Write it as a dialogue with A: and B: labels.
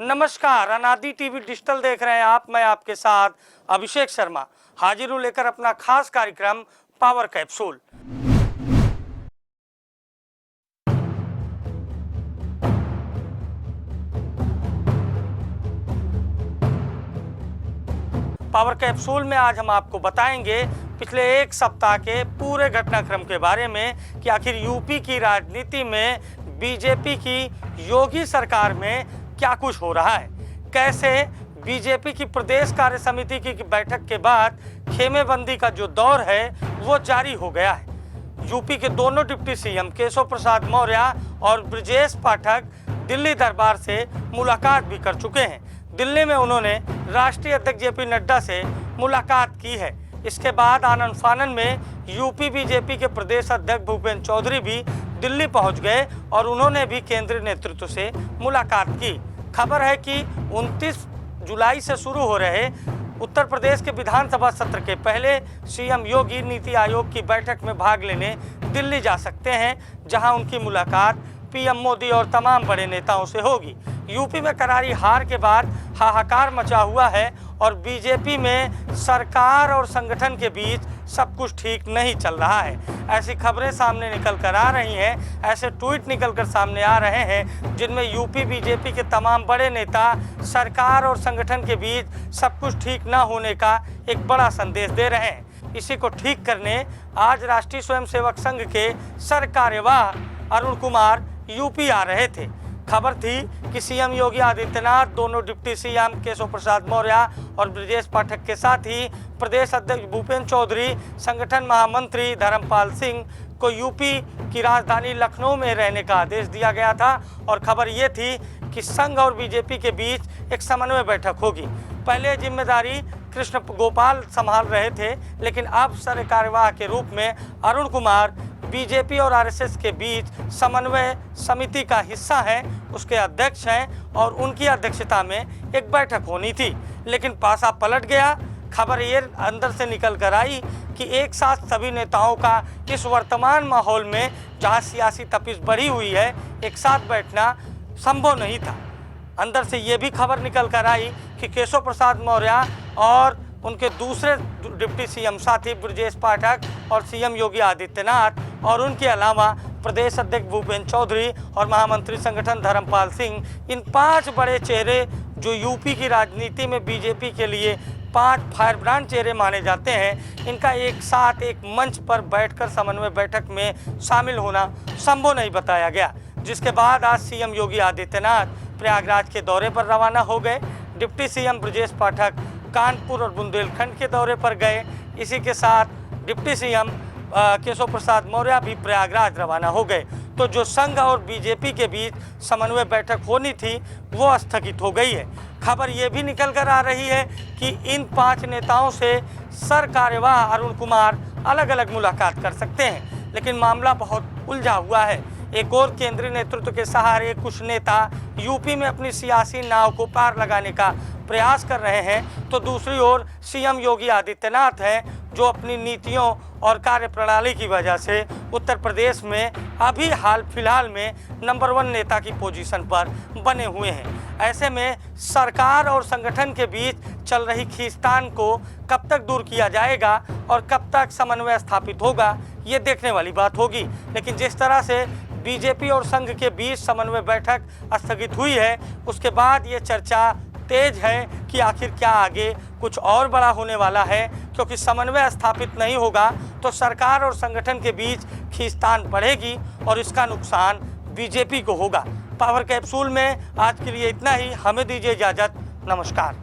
A: नमस्कार, अनादि TV digital देख रहे हैं आप। मैं आपके साथ अभिषेक शर्मा हाजिर हूँ लेकर अपना खास कार्यक्रम पावर कैप्सूल। पावर कैप्सूल में आज हम आपको बताएंगे पिछले एक सप्ताह के पूरे घटनाक्रम के बारे में कि आखिर यूपी की राजनीति में बीजेपी की योगी सरकार में क्या कुछ हो रहा है, कैसे बीजेपी की प्रदेश कार्य समिति की बैठक के बाद खेमेबंदी का जो दौर है वो जारी हो गया है। यूपी के दोनों डिप्टी सीएम केशव प्रसाद मौर्य और ब्रजेश पाठक दिल्ली दरबार से मुलाकात भी कर चुके हैं। दिल्ली में उन्होंने राष्ट्रीय अध्यक्ष जेपी नड्डा से मुलाकात की है। इसके बाद आनन फानन में यूपी बीजेपी के प्रदेश अध्यक्ष भूपेंद्र चौधरी भी दिल्ली पहुंच गए और उन्होंने भी केंद्रीय नेतृत्व से मुलाकात की। खबर है कि 29 जुलाई से शुरू हो रहे उत्तर प्रदेश के विधानसभा सत्र के पहले सीएम योगी नीति आयोग की बैठक में भाग लेने दिल्ली जा सकते हैं, जहां उनकी मुलाकात पीएम मोदी और तमाम बड़े नेताओं से होगी। यूपी में करारी हार के बाद हाहाकार मचा हुआ है और बीजेपी में सरकार और संगठन के बीच सब कुछ ठीक नहीं चल रहा है। ऐसी खबरें सामने निकल कर आ रही हैं, ऐसे ट्वीट निकल कर सामने आ रहे हैं जिनमें यूपी बीजेपी के तमाम बड़े नेता सरकार और संगठन के बीच सब कुछ ठीक ना होने का एक बड़ा संदेश दे रहे हैं। इसी को ठीक करने आज राष्ट्रीय स्वयंसेवक संघ के सरकार्यवाह अरुण कुमार यूपी आ रहे थे। खबर थी कि सीएम योगी आदित्यनाथ दोनों डिप्टी सीएम केशव प्रसाद मौर्य और ब्रजेश पाठक के साथ ही प्रदेश अध्यक्ष भूपेंद्र चौधरी, संगठन महामंत्री धर्मपाल सिंह को यूपी की राजधानी लखनऊ में रहने का आदेश दिया गया था और खबर ये थी कि संघ और बीजेपी के बीच एक समन्वय बैठक होगी। पहले जिम्मेदारी कृष्ण गोपाल संभाल रहे थे, लेकिन अब सरकार्यवाह के रूप में अरुण कुमार बीजेपी और आरएसएस के बीच समन्वय समिति का हिस्सा हैं, उसके अध्यक्ष हैं और उनकी अध्यक्षता में एक बैठक होनी थी। लेकिन पासा पलट गया। खबर ये अंदर से निकल कर आई कि एक साथ सभी नेताओं का इस वर्तमान माहौल में जहां सियासी तपिश बढ़ी हुई है, एक साथ बैठना संभव नहीं था। अंदर से ये भी खबर निकल कर आई कि केशव प्रसाद मौर्य और उनके दूसरे डिप्टी सीएम साथी ब्रजेश पाठक और सीएम योगी आदित्यनाथ और उनके अलावा प्रदेश अध्यक्ष भूपेंद्र चौधरी और महामंत्री संगठन धर्मपाल सिंह, इन 5 बड़े चेहरे जो यूपी की राजनीति में बीजेपी के लिए 5 फायरब्रांड चेहरे माने जाते हैं, इनका एक साथ एक मंच पर बैठकर समन्वय बैठक में शामिल होना संभव नहीं बताया गया। जिसके बाद आज सीएम योगी आदित्यनाथ प्रयागराज के दौरे पर रवाना हो गए। डिप्टी सीएम ब्रजेश पाठक कानपुर और बुंदेलखंड के दौरे पर गए। इसी के साथ डिप्टी सीएम केशव प्रसाद मौर्य भी प्रयागराज रवाना हो गए। तो जो संघ और बीजेपी के बीच समन्वय बैठक होनी थी वो स्थगित हो गई है। खबर ये भी निकल कर आ रही है कि इन 5 नेताओं से सरकार्यवाह अरुण कुमार अलग अलग मुलाकात कर सकते हैं, लेकिन मामला बहुत उलझा हुआ है। एक और केंद्रीय नेतृत्व के सहारे कुछ नेता यूपी में अपनी सियासी नाव को पार लगाने का प्रयास कर रहे हैं, तो दूसरी ओर सीएम योगी आदित्यनाथ हैं जो अपनी नीतियों और कार्यप्रणाली की वजह से उत्तर प्रदेश में अभी हाल फिलहाल में नंबर 1 नेता की पोजीशन पर बने हुए हैं। ऐसे में सरकार और संगठन के बीच चल रही खींचतान को कब तक दूर किया जाएगा और कब तक समन्वय स्थापित होगा, ये देखने वाली बात होगी। लेकिन जिस तरह से बीजेपी और संघ के बीच समन्वय बैठक स्थगित हुई है, उसके बाद ये चर्चा तेज है कि आखिर क्या आगे कुछ और बड़ा होने वाला है, क्योंकि समन्वय स्थापित नहीं होगा तो सरकार और संगठन के बीच खींचतान बढ़ेगी और इसका नुकसान बीजेपी को होगा। पावर कैप्सूल में आज के लिए इतना ही। हमें दीजिए इजाज़त। नमस्कार।